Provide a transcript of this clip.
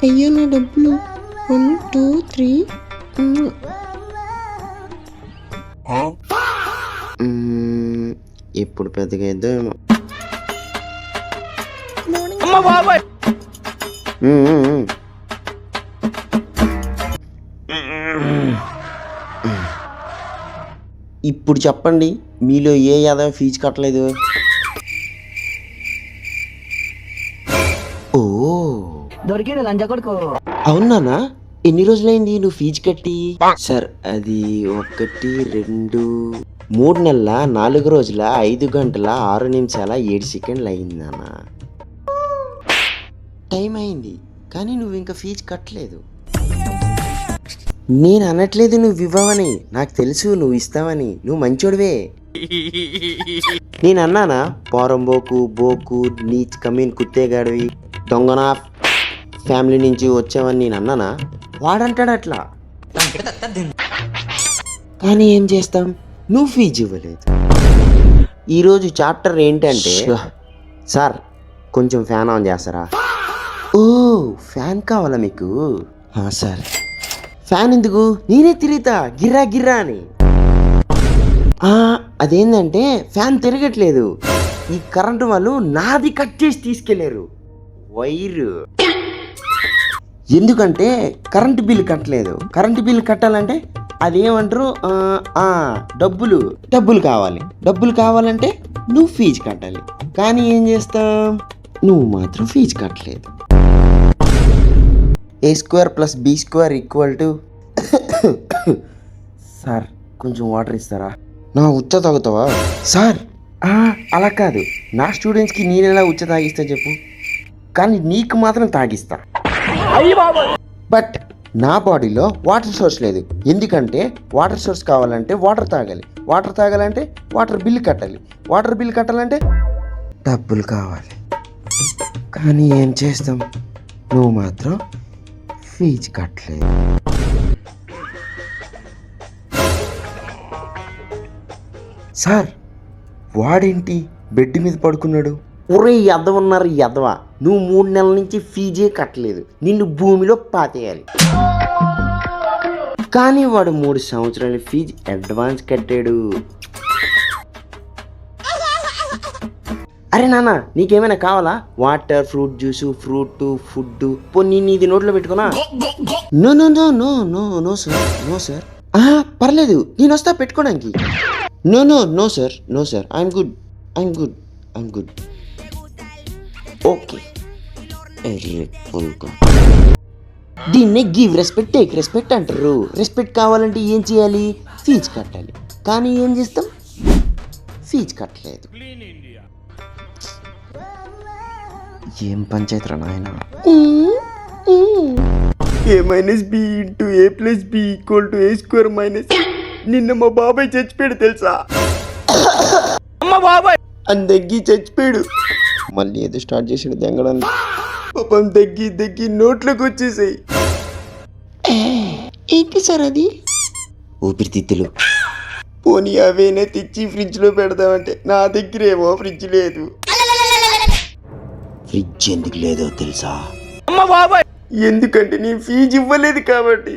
అయ్యో నా డబ్బులు 1 2 3. ఇప్పుడు పెద్దగా ఏమో. ఇప్పుడు చెప్పండి, మీలో ఏ యాదవ ఫీజు కట్టలేదు? ఓ దొరికింది లంచ కొడుకు. అవునానా? ఎన్ని రోజులైంది నువ్వు ఫీజు కట్టి? సార్ అది 1 2 3 నెలల 4 రోజుల 5 గంటల 6 నిమిషాల 7 సెకండ్లు అయింది నాన్న. టైం అయింది కానీ నువ్వు ఇంకా ఫీజు కట్టలేదు. నేను అనట్లేదు నువ్వు ఇవ్వవని, నాకు తెలుసు నువ్వు ఇస్తావని, నువ్వు మంచోడివే. నేను అన్నానా పోరంబోకు బోకు నీచ్ కమీన్ కుత్తేగాడివి దొంగనా ఫ్యామిలీ నుంచి వచ్చావని నేను అన్నానా? వాడంటాడు అట్లా. కానీ ఏం చేస్తాం, నువ్వు ఫీజు ఇవ్వలేదు. ఈరోజు చాప్టర్ ఏంటంటే, సార్ కొంచెం ఫ్యాన్ ఆన్ చేస్తారా? ఓ ఫ్యాన్ కావాలా మీకు? సార్ ఫ్యాన్ ఎందుకు, నేనే తిరుగుతా గిర్రా గిర్రా అని. అదేంటంటే ఫ్యాన్ తిరగట్లేదు, ఈ కరెంటు వాళ్ళు నాది కట్ చేసి తీసుకెళ్లారు వైరు. ఎందుకంటే కరెంటు బిల్లు కట్టలేదు. కరెంటు బిల్లు కట్టాలంటే అదేమంటారు, డబ్బులు కావాలి. డబ్బులు కావాలంటే నువ్వు ఫీజు కట్టాలి. కానీ ఏం చేస్తాం, నువ్వు మాత్రం ఫీజు కట్టలేదు. A² + B² = సార్ కొంచెం వాటర్ ఇస్తారా? నా ఉచ్చ తాగుతావా? సార్ అలా కాదు, నా స్టూడెంట్స్కి నేను ఎలా ఉచ్చ తాగిస్తా చెప్పు, కానీ నీకు మాత్రం తాగిస్తా. బట్ నా బాడీలో వాటర్ సోర్స్ లేదు. ఎందుకంటే వాటర్ సోర్స్ కావాలంటే వాటర్ తాగాలి. వాటర్ తాగాలంటే వాటర్ బిల్లు కట్టాలి. వాటర్ బిల్లు కట్టాలంటే డబ్బులు కావాలి. కానీ ఏం చేస్తాం, నువ్వు మాత్రం ఫీజు కట్టలేదు. సార్ వాడేంటి బెడ్ మీద పడుకున్నాడు? ఒరే ఎదవన్నారు ఎదవ, నువ్వు 3 నెలల నుంచి ఫీజే కట్టలేదు, నిన్ను భూమిలో పాతేయాలి. కానీ వాడు 3 సంవత్సరాల ఫీజు అడ్వాన్స్ కట్టాడు. అరే నాన్న నీకేమైనా కావాలా? Water, fruit juice, fruit, food, పొన్ని ఇది నోట్లో పెట్టుకున్నా? No no no no no no sir, no sir. పర్లేదు నేను వస్తా పెట్టుకోవడానికి. No no no sir, no sir, I'm good. Okay దీన్నే గివ్ రెస్పెక్ట్ టేక్ రెస్పెక్ట్ అంటారు. రెస్పెక్ట్ కావాలంటే ఏం చేయాలి? ఫీజు కట్టాలి. కానీ ఏం చేస్తాం, ఫీజు కట్టలేదు. ఏం పంచాయతీ రా నాయన. A-B × A+B = A²-. నిన్న మా బాబాయ్ చచ్చిపోయాడు తెలుసా? దగ్గి చచ్చిపోయాడు. మళ్ళీ ఏదో స్టార్ట్ చేసాడు దెంగడానికి. పాపం దగ్గి నోట్లోకి వచ్చేసాయి. ఏంటి సార్ అది? ఊపిరితిత్తులు. పోనీ అవేనే తెచ్చి ఫ్రిడ్జ్ లో పెడదామంటే నా దగ్గరేమో ఫ్రిడ్జ్ లేదు. ఫ్రిడ్జ్ ఎందుకు లేదో తెలుసా? ఎందుకంటే నేను ఫీజు ఇవ్వలేదు కాబట్టి.